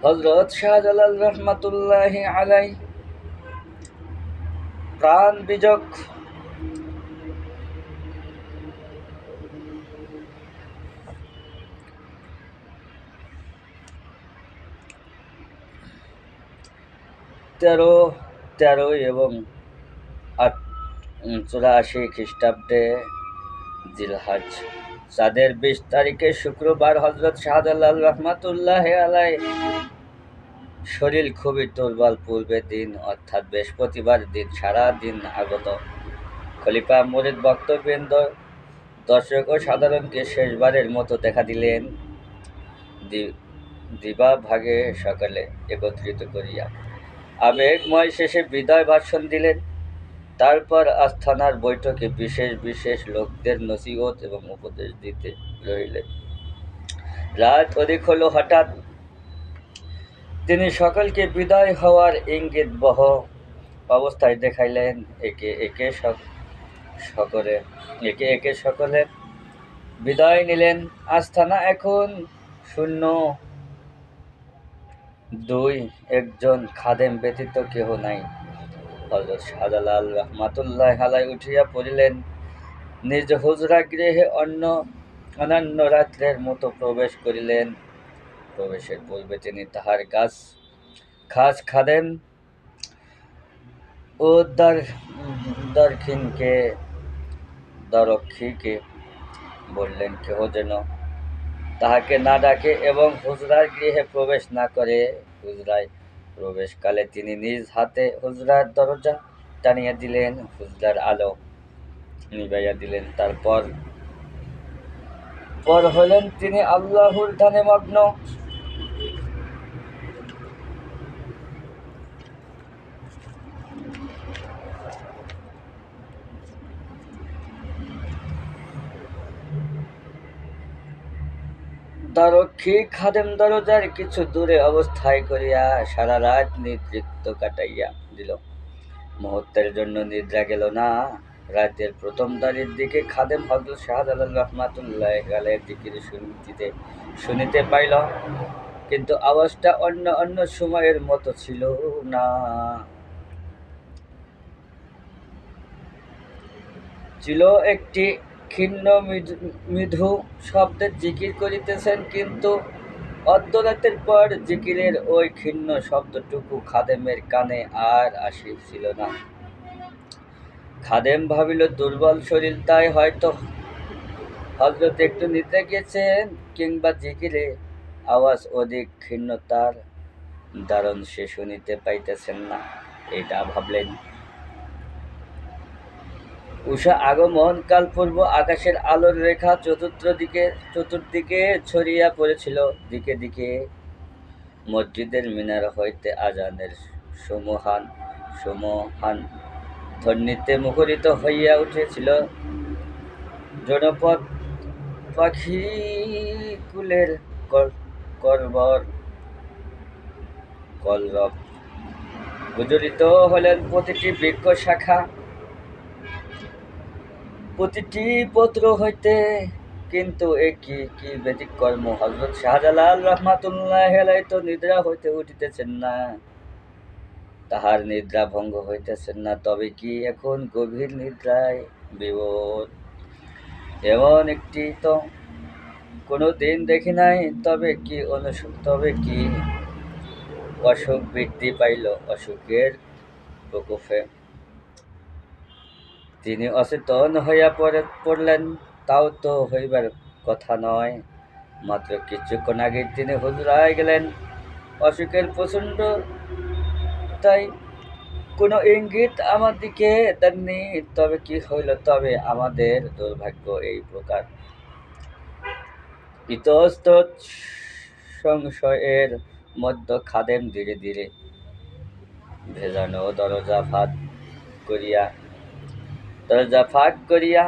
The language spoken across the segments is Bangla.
হযরত শাহজালাল রহমাতুল্লাহি আলাইহি প্রাণ বিযোগ তেরো তেরো এবং 84 খ্রিস্টাব্দে জিলহজ চাঁদের 20 তারিখে শুক্রবার হযরত শাহজালাল রহমাতুল্লাহি আলাইহি শরীর খুবই দুর্বল। পূর্বের দিন অর্থাৎ বৃহস্পতিবার দিন সারা দিন আগত খলিফা মুরিদ ভক্তবৃন্দ দর্শক ও সাধারণকে শেষবারের মতো দেখা দিলেন। দিবাভাগে সকালে একত্রিত করিয়া আবেগময় শেষে বিদায় ভাষণ দিলেন। তারপর আস্থানার বৈঠকে বিশেষ বিশেষ লোকদের নসিহত এবং উপদেশ দিতে রইলেন। রাত অধিক হল। হঠাৎ তিনি সকলকে বিদায় হওয়ার ইঙ্গিতবহ অবস্থায় দেখাইলেন। একে একে সকলে বিদায় নিলেন। আস্তানা এখন শূন্য। একজন খাদেম ব্যতীত কেহ নাই। হযরত শাহজালাল রহমাতুল্লাহি আলাইহি উঠিয়া পড়িলেন। নিজ হুজরা গৃহে অন্যান্য রাত্রের মতো প্রবেশ করিলেন। প্রবেশের পূর্বে তিনি তাহার খাস খাদেম ও দরক্ষীকে বললেন কেহ যেন তাহাকে না ডাকে এবং হুজরার গৃহে প্রবেশ না করে। হুজরায় প্রবেশকালে তিনি নিজ হাতে হুজরার দরজা টানিয়া দিলেন, হুজরার আলো নিবাইয়া দিলেন। তারপর হলেন তিনি আল্লাহর ধ্যানে মগ্ন। দরক্ষী খাদেম দরজার কিছু দূরে অবস্থায় করিয়া সারা রাত নিদ্রিত কাটাইয়া দিল। মুহূর্তের জন্য নিদ্রা গেল না। রাতের প্রথম দাঁড়ির দিকে খাদেম হযরত শাহজালাল রহমাতুল্লাহি আলাইহির জিকির শুনিতে পাইল, কিন্তু আওয়াজটা অন্য সময়ের মতো ছিল না। ছিল একটি ক্ষীণ মৃদু শব্দের জিকির করিতেছেন, কিন্তু অর্ধরাতের পর জিকিরের ওই ক্ষীণ শব্দটুকু খাদেমের কানে আর আসিছিল না। খাদেম ভাবিল দুর্বল শরীর, তাই হয়তো হযরত একটু নিদ্রা গিয়েছেন, কিংবা জিকিরে আওয়াজ অধিক ক্ষীণতার দারুণ সে শুনিতে পাইতেছেন না, এটা ভাবলেন। উষা আগমন কালপূর্ব আকাশের আলোর রেখা চতুর্দিকে ছড়িয়া পড়েছিল। দিকে দিকে মসজিদের মিনার হইতে আজানের সমহান ধ্বনিতে মুখরিত হইয়া উঠেছিল জনপদ পাখিকুলের কলরব। গুঞ্জরিত হলেন প্রতিটি বৃক্ষ শাখা, প্রতিটি পত্র হইতে। কিন্তু এ কি ব্যতিক্রম! হযরত শাহজালাল রহমাতুল্লাহি আলাইহি তো নিদ্রা হইতে উঠিতেছেন না, তাহার নিদ্রা ভঙ্গ হইতেছেন না, তবে কি এখন গভীর নিদ্রায় বিভোর? এমন একটি তো কোনো দিন দেখি নাই। তবে কি অসুখ বৃদ্ধি পাইল? অসুখের প্রকোপে তিনি অচেতন হইয়া পড়লেন। তাও তো হইবার কথা নয়। মাত্র কিছুক্ষণ আগে তিনি হুজরায় গেলেন। অসুখের প্রচণ্ড তাই কোনো ইঙ্গিত আমার দিকে দেননি। তবে কি হইল? তবে আমাদের দুর্ভাগ্য এই প্রকার। ইতস্তত সংশয়ের মধ্য খাদেম ধীরে ধীরে ভেজানো দরজা ফাঁক করিয়া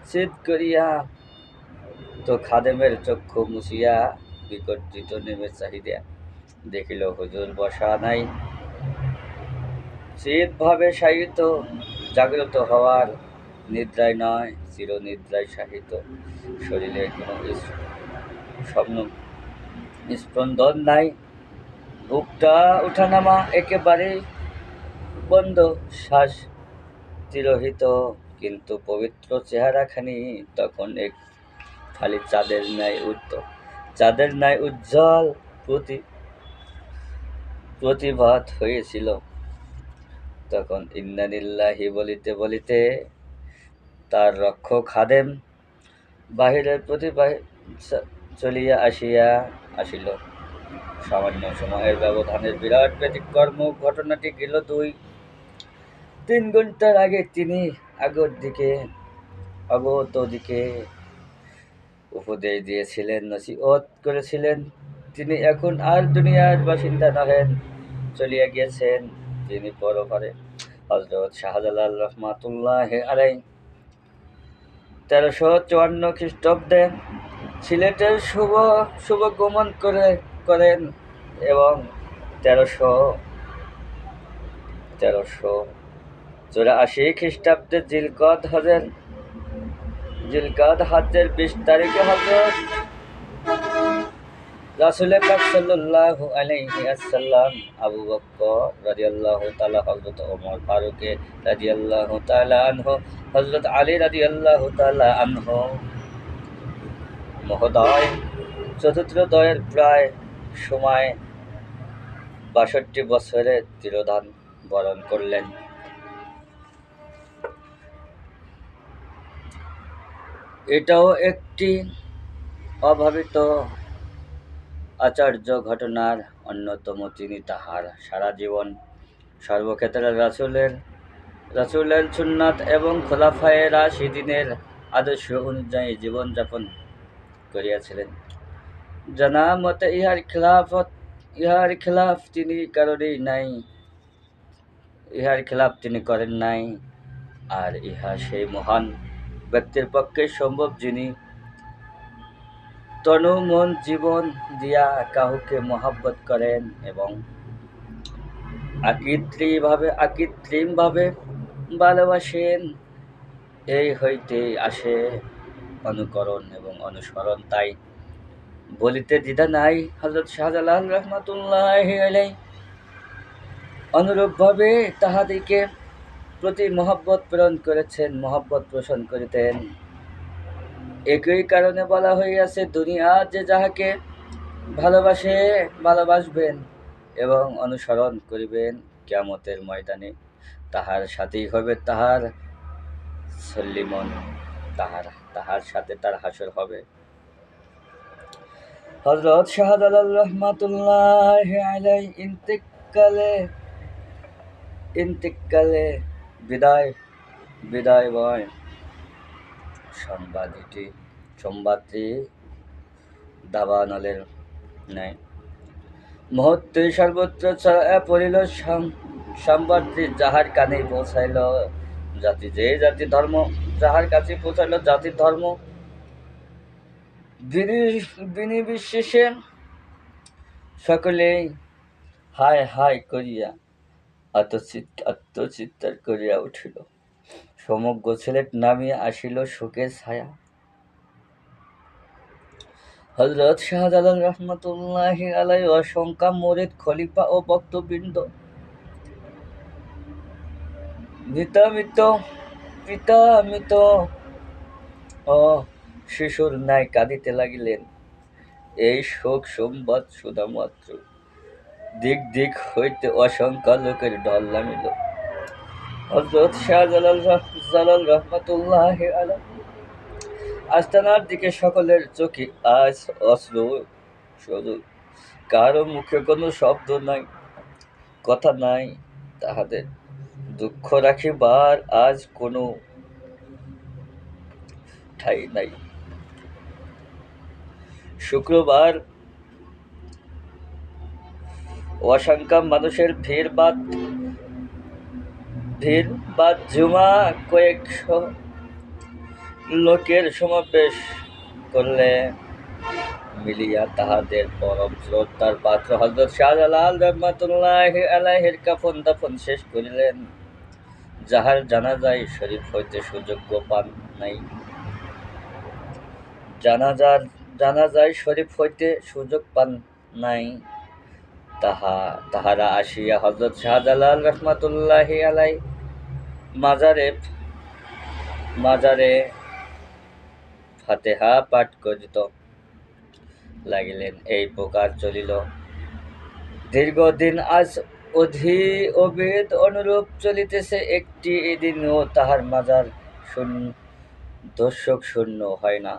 ছিদ করিয়া তো খাদেমের চক্ষু মুছিয়া বিকর্জিত নেমে চাহিদা দেখিল হুজুর বসা নাই, চিৎভাবে শায়িত। জাগ্রত হওয়ার নিদ্রায় নয়, চিরনিদ্রায় শায়িত। শরীরে কোনো স্পন্দন নাই। বুকটা উঠানামা একেবারেই বন্ধ, শ্বাস তিরোহিত, কিন্তু পবিত্র চেহারাখানি তখন এক খালি চাঁদের ন্যায় উজ্জ্বল প্রতিভাত হয়েছিল। তখন ইন্না লিল্লাহি বলিতে বলিতে তার রক্ষক খাদেম বাহিরের প্রতি চলিয়া আসিল। সামান্য সময়ের ব্যবধানের বিরাট ব্যতিক্রম ঘটনাটি গেল 2-3 ঘন্টার আগে তিনি আগত দিকে উপদেশ দিয়েছিলেন, নসিহত করেছিলেন। তিনি এখন আর দুনিয়ার বাসিন্দা নহেন, চলিয়া গিয়েছেন তিনি পরপারে। হযরত শাহজালাল রহমাতুল্লাহি আলাইহি 1354 খ্রিস্টাব্দে সিলেটের শুভ গমন করেন এবং 1384 খ্রিস্টাব্দে জিলকদ হজ্জের 20 তারিখে হযরত রাসূল পাক সাল্লাল্লাহু আলাইহি ওয়াসাল্লাম আবু বকর রাদিয়াল্লাহু তাআলা, হযরত ওমর ফারুক রাদিয়াল্লাহু তাআলা আনহু, হযরত আলী রাদিয়াল্লাহু তাআলা আনহু মহোদয় চতুর্থদয়ের প্রায় সময় 62 বছরের তিরোধান বরণ করলেন। এটাও একটি অভাবিত আচার্য ঘটনার অন্যতম। তিনি তাহার সারা জীবন সর্বক্ষেত্রে রাসূলের সুন্নাত এবং খোলাফায়ে রাশিদিনের আদর্শ অনুযায়ী জীবনযাপন করিয়াছিলেন। জানা মতে ইহার খিলাফ তিনি করেন নাই। আর ইহা সেই মহান ব্যক্তির পক্ষে সম্ভব, যিনি তনু মন জীবন দিয়া কাহুকে মহব্বত করেন এবং আকৃত্রিমভাবে ভালোবাসেন। এই হইতে আসে অনুকরণ এবং অনুসরণ। তাই বলিতে দ্বিধা নাই, হযরত শাহজালাল রহমাতুল্লাহি আলাইহি অনুরূপভাবে তাহাদিকে প্রতি মহব্বত পোষণ করিতেন। একই কারণে বলা হইয়াছে, দুনিয়া যে যাহাকে ভালোবাসবেন এবং অনুসরণ করিবেন, কিয়ামতের ময়দানে তাহার সাথেই হবে তাহার সল্লিমন, তাহার সাথে তার হাসর হবে। হযরত শাহজালাল রহমাতুল্লাহি আলাইহি ইন্তিকালে বিদায়ময় সংবাদটি দাবানলের ন্যায় মুহূর্তে সর্বত্র ছড়াইয়া পড়িল। সংবাদটি যাহার কানেই পৌঁছাইল, যাহার কাছে পৌঁছাইল, জাতি ধর্ম বিনির্বিশেষে সকলেই হায় হায় করিয়া আত্মচিৎকার করিয়া উঠিল। সমগ্র সিলেট নামিয়া আসিল শোকের ছায়া। হযরত শাহজালাল রহমাতুল্লাহি আলাইহি অসংখ্য মুরিদ, খলিফা ও ভক্তবৃন্দ পিতামিত ও শিশুর ন্যায় কাঁদিতে লাগিলেন। এই শোক সংবাদ শুনামাত্র দিক হইতে অসংখ্য লোকের ঢল নামিল। হযরত শাহজালাল রহমাতুল্লাহি আলাইহি আস্তানার দিকে সকলের চোখে আজ অশ্রু শুধু, কারো মুখে কোনো শব্দ নাই, কথা নাই, তাহাদের দুঃখ রাখিবার আজ কোনো ঠাই নাই। শুক্রবার অসংখ্য মানুষের ভিড় বাদ জুমা কয়েকশ লোকের সমাবেশ করলে মিলিয়া তাহাদের পরম শ্রদ্ধার পাত্র হযরত শাহজালাল রহমাতুল্লাহি আলাইহির কাফন দাফন শেষ করিলেন। যাহার জানাজায় শরীফ হইতে সুযোগ পান নাই, তাহারা আসিয়া হযরত শাহজালাল রহমাতুল্লাহি আলাই মাজারে মাজারে ফাতেহা পাঠ করিত লাগিলেন। এই প্রকার চলিল দীর্ঘদিন। আজ অভিদ অনুরূপ চলিতেছে। একটি দিনও তাহার মাজার দর্শক শূন্য হয় না।